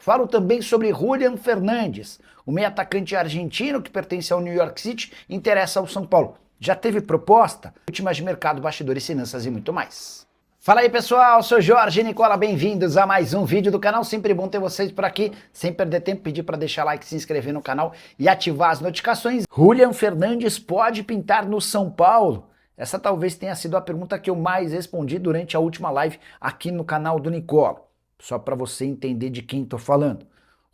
Falo também sobre Julián Fernandes, o meio atacante argentino que pertence ao New York City e interessa ao São Paulo. Já teve proposta, últimas de mercado, bastidores, finanças e muito mais. Fala aí pessoal, sou Jorge Nicola, bem-vindos a mais um vídeo do canal, sempre bom ter vocês por aqui, sem perder tempo, pedir para deixar like, se inscrever no canal e ativar as notificações. Julián Fernandes pode pintar no São Paulo? Essa talvez tenha sido a pergunta que eu mais respondi durante a última live aqui no canal do Nicola, só para você entender de quem estou falando.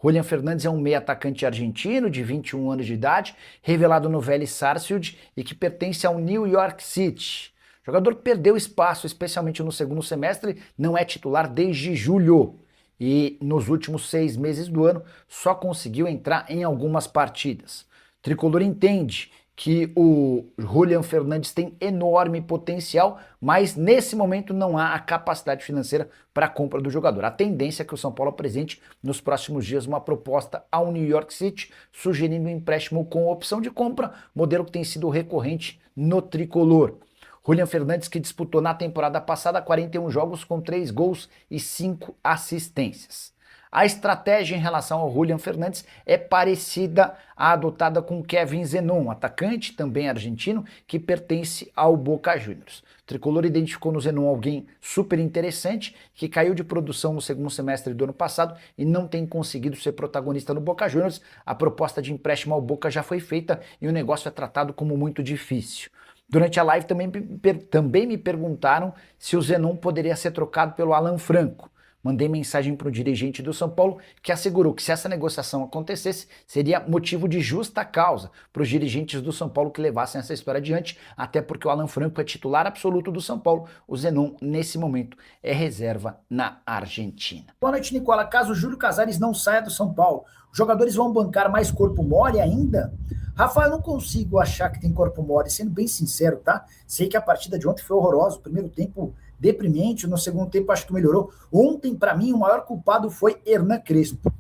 Julián Fernandes é um meio atacante argentino de 21 anos de idade, revelado no Vélez Sarsfield e que pertence ao New York City. O jogador perdeu espaço, especialmente no segundo semestre, não é titular desde julho. E nos últimos 6 meses do ano só conseguiu entrar em algumas partidas. O tricolor entende que o Julián Fernandes tem enorme potencial, mas nesse momento não há a capacidade financeira para a compra do jogador. A tendência é que o São Paulo apresente nos próximos dias uma proposta ao New York City, sugerindo um empréstimo com opção de compra, modelo que tem sido recorrente no tricolor. Julián Fernandes, que disputou na temporada passada 41 jogos com 3 gols e 5 assistências. A estratégia em relação ao Julián Fernandes é parecida à adotada com Kevin Zenon, atacante também argentino, que pertence ao Boca Juniors. O tricolor identificou no Zenon alguém super interessante, que caiu de produção no segundo semestre do ano passado e não tem conseguido ser protagonista no Boca Juniors. A proposta de empréstimo ao Boca já foi feita e o negócio é tratado como muito difícil. Durante a live também me perguntaram se o Zenon poderia ser trocado pelo Alan Franco. Mandei mensagem para o dirigente do São Paulo que assegurou que se essa negociação acontecesse, seria motivo de justa causa para os dirigentes do São Paulo que levassem essa história adiante, até porque o Alan Franco é titular absoluto do São Paulo, o Zenon, nesse momento, é reserva na Argentina. Boa noite, Nicola. Caso o Júlio Casares não saia do São Paulo, os jogadores vão bancar mais corpo mole ainda? Rafael, eu não consigo achar que tem corpo mole, sendo bem sincero, tá? Sei que a partida de ontem foi horrorosa, o primeiro tempo deprimente, no segundo tempo acho que melhorou. Ontem, para mim, o maior culpado foi Hernan Crespo.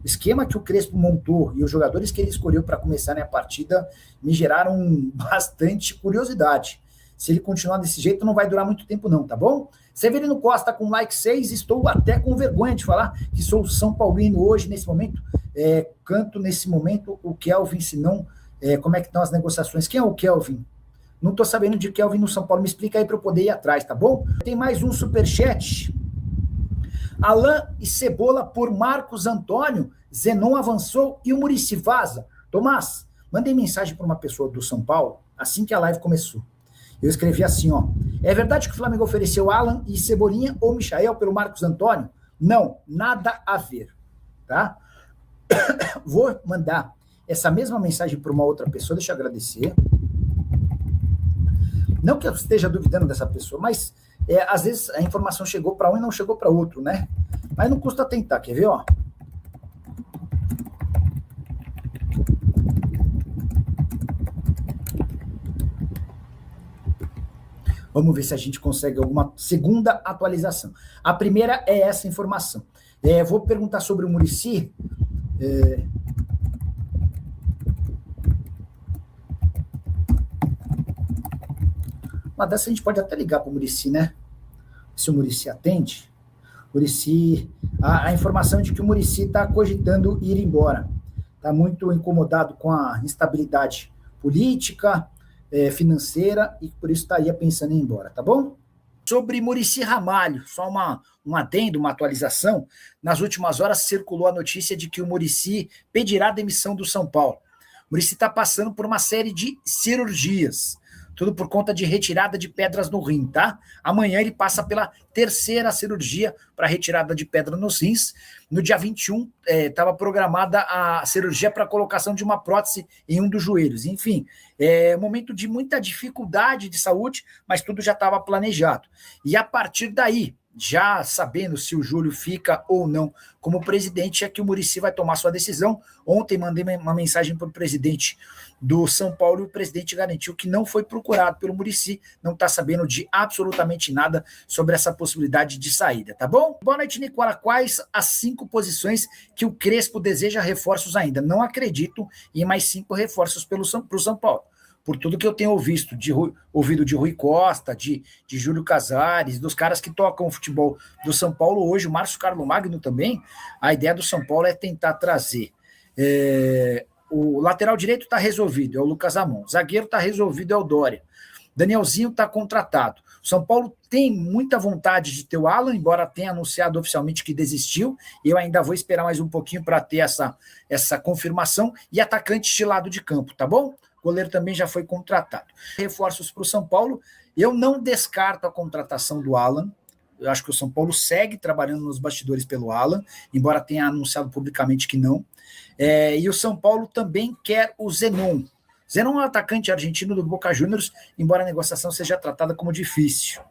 O esquema que o Crespo montou e os jogadores que ele escolheu para começar a partida me geraram bastante curiosidade. Se ele continuar desse jeito, não vai durar muito tempo não, tá bom? Severino Costa com like 6, estou até com vergonha de falar que sou São Paulino hoje, nesse momento. Canto nesse momento o Kelvin, se não... como é que estão as negociações? Quem é o Kelvin? Não estou sabendo de Kelvin no São Paulo. Me explica aí para eu poder ir atrás, tá bom? Tem mais um superchat. Alain e Cebola por Marcos Antônio. Zenon avançou e o Muricy vaza. Tomás, mandei mensagem para uma pessoa do São Paulo assim que a live começou. Eu escrevi assim, ó. É verdade que o Flamengo ofereceu Alan e Cebolinha ou Michael pelo Marcos Antônio? Não, nada a ver, tá? Vou mandar essa mesma mensagem para uma outra pessoa, deixa eu agradecer. Não que eu esteja duvidando dessa pessoa, mas às vezes a informação chegou para um e não chegou para outro, né? Mas não custa tentar, quer ver, ó? Vamos ver se a gente consegue alguma segunda atualização. A primeira é essa informação. Vou perguntar sobre o Muricy. Uma dessas a gente pode até ligar para o Muricy, né? Se o Muricy atende. Muricy, a informação de que o Muricy está cogitando ir embora. Está muito incomodado com a instabilidade política, financeira, e por isso estaria pensando em ir embora, tá bom? Sobre Muricy Ramalho, só um adendo, uma atualização. Nas últimas horas circulou a notícia de que o Muricy pedirá a demissão do São Paulo. O Muricy está passando por uma série de cirurgias. Tudo por conta de retirada de pedras no rim, tá? Amanhã ele passa pela terceira cirurgia para retirada de pedra nos rins. No dia 21, estava programada a cirurgia para colocação de uma prótese em um dos joelhos. Enfim, um momento de muita dificuldade de saúde, mas tudo já estava planejado. E a partir daí, já sabendo se o Júlio fica ou não como presidente, é que o Muricy vai tomar sua decisão. Ontem mandei uma mensagem para o presidente do São Paulo e o presidente garantiu que não foi procurado pelo Muricy, não está sabendo de absolutamente nada sobre essa possibilidade de saída, tá bom? Boa noite, Nicola. Quais as 5 posições que o Crespo deseja reforços ainda? Não acredito em mais 5 reforços para o São Paulo. por tudo que eu tenho ouvido de Rui Costa, de Júlio Casares, dos caras que tocam o futebol do São Paulo hoje, o Márcio Carlo Magno também, a ideia do São Paulo é tentar trazer. O lateral direito está resolvido, é o Lucas Amon. Zagueiro está resolvido, é o Dória. Danielzinho está contratado. O São Paulo tem muita vontade de ter o Alan, embora tenha anunciado oficialmente que desistiu. Eu ainda vou esperar mais um pouquinho para ter essa confirmação. E atacante de lado de campo, tá bom? O goleiro também já foi contratado. Reforços para o São Paulo. Eu não descarto a contratação do Alan. Eu acho que o São Paulo segue trabalhando nos bastidores pelo Alan, embora tenha anunciado publicamente que não. E o São Paulo também quer o Zenon. Zenon é um atacante argentino do Boca Juniors, embora a negociação seja tratada como difícil.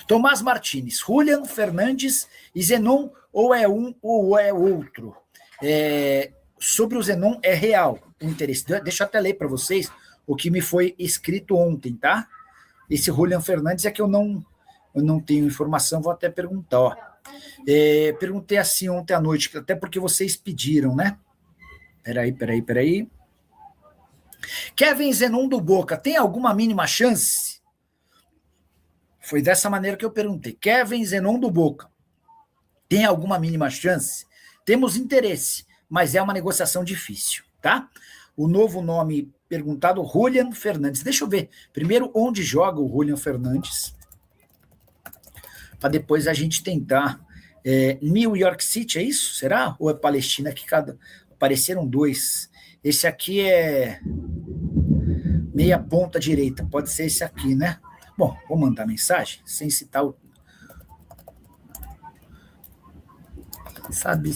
Tomás Martínez, Julian Fernandes e Zenon, ou é um ou é outro. Sobre o Zenon, é real o interesse. Deixa eu até ler para vocês o que me foi escrito ontem, tá? Esse Julian Fernandes é que eu não tenho informação, vou até perguntar. Ó. Perguntei assim ontem à noite, até porque vocês pediram, né? Peraí. Kevin Zenon do Boca, tem alguma mínima chance? Foi dessa maneira que eu perguntei. Kevin Zenon do Boca, tem alguma mínima chance? Temos interesse, mas é uma negociação difícil, tá? O novo nome perguntado, Julian Fernandes. Deixa eu ver primeiro onde joga o Julian Fernandes, para depois a gente tentar. New York City, é isso? Será? Ou é Palestina? Que apareceram dois. Esse aqui é meia ponta direita, pode ser esse aqui, né? Bom, vou mandar mensagem sem citar o. Sabe,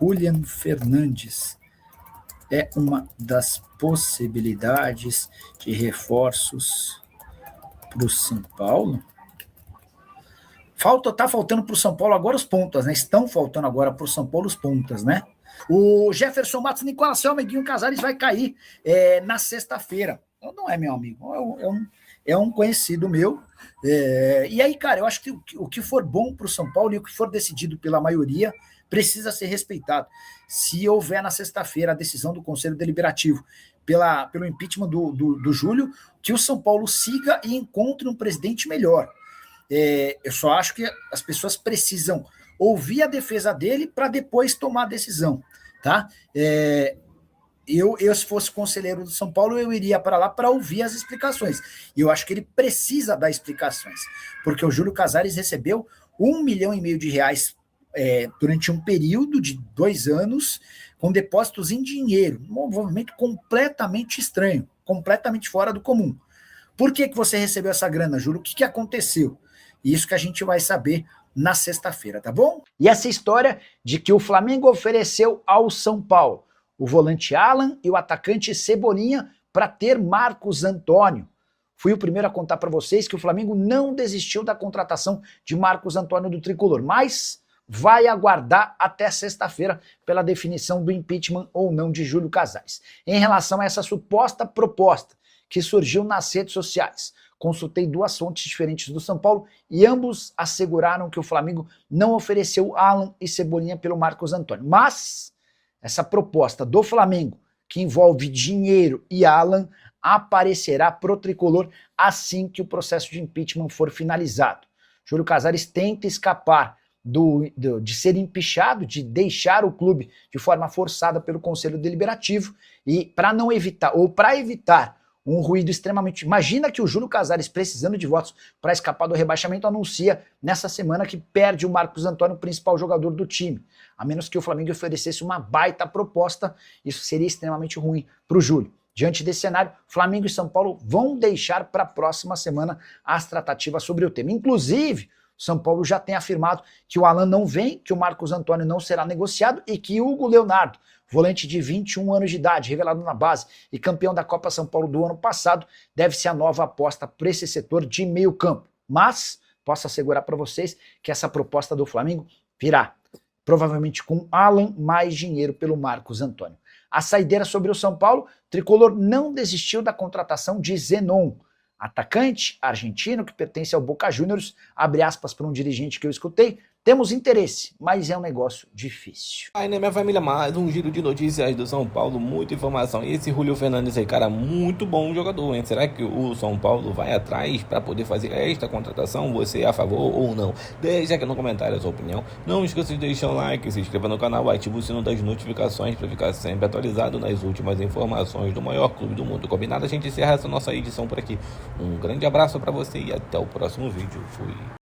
Julian Fernandes é uma das possibilidades de reforços para o São Paulo? Tá faltando para o São Paulo agora os pontas, né? Estão faltando agora para o São Paulo os pontas, né? O Jefferson Matos, Nicolas Selma e Guinho Casares vai cair na sexta-feira. Não é meu amigo, é um conhecido meu. E aí, cara, eu acho que o que for bom para o São Paulo e o que for decidido pela maioria precisa ser respeitado. Se houver na sexta-feira a decisão do Conselho Deliberativo pelo impeachment do Júlio, que o São Paulo siga e encontre um presidente melhor. Eu só acho que as pessoas precisam ouvir a defesa dele para depois tomar a decisão, tá? Eu, se fosse conselheiro do São Paulo, eu iria para lá para ouvir as explicações. E eu acho que ele precisa dar explicações, porque o Júlio Casares recebeu R$1,5 milhão de reais durante um período de 2 anos, com depósitos em dinheiro, um movimento completamente estranho, completamente fora do comum. Por que você recebeu essa grana, Júlio? O que aconteceu? Isso que a gente vai saber na sexta-feira, tá bom? E essa história de que o Flamengo ofereceu ao São Paulo o volante Alan e o atacante Cebolinha para ter Marcos Antônio. Fui o primeiro a contar para vocês que o Flamengo não desistiu da contratação de Marcos Antônio do Tricolor, mas vai aguardar até sexta-feira pela definição do impeachment ou não de Júlio Casares. Em relação a essa suposta proposta que surgiu nas redes sociais, consultei 2 fontes diferentes do São Paulo e ambos asseguraram que o Flamengo não ofereceu Alan e Cebolinha pelo Marcos Antônio. Mas essa proposta do Flamengo, que envolve dinheiro e Alan, aparecerá pro Tricolor assim que o processo de impeachment for finalizado. Júlio Casares tenta escapar de ser empichado, de deixar o clube de forma forçada pelo Conselho Deliberativo e para evitar um ruído extremamente... Imagina que o Júlio Casares, precisando de votos para escapar do rebaixamento, anuncia nessa semana que perde o Marcos Antônio, principal jogador do time. A menos que o Flamengo oferecesse uma baita proposta, isso seria extremamente ruim para o Júlio. Diante desse cenário, Flamengo e São Paulo vão deixar para a próxima semana as tratativas sobre o tema. Inclusive, São Paulo já tem afirmado que o Alan não vem, que o Marcos Antônio não será negociado e que Hugo Leonardo, volante de 21 anos de idade, revelado na base e campeão da Copa São Paulo do ano passado, deve ser a nova aposta para esse setor de meio campo. Mas posso assegurar para vocês que essa proposta do Flamengo virá, provavelmente com Alan mais dinheiro pelo Marcos Antônio. A saideira sobre o São Paulo, Tricolor não desistiu da contratação de Zenon, atacante argentino que pertence ao Boca Juniors, abre aspas para um dirigente que eu escutei, Temos interesse, mas é um negócio difícil. Aí, né, minha família, mais um giro de notícias do São Paulo, muita informação. E esse Julio Fernandes aí, cara, muito bom jogador, hein? Será que o São Paulo vai atrás para poder fazer esta contratação? Você é a favor ou não? Deixa aqui no comentário a sua opinião. Não esqueça de deixar o like, se inscreva no canal, ative o sino das notificações para ficar sempre atualizado nas últimas informações do maior clube do mundo. Combinado? A gente encerra essa nossa edição por aqui. Um grande abraço para você e até o próximo vídeo. Fui.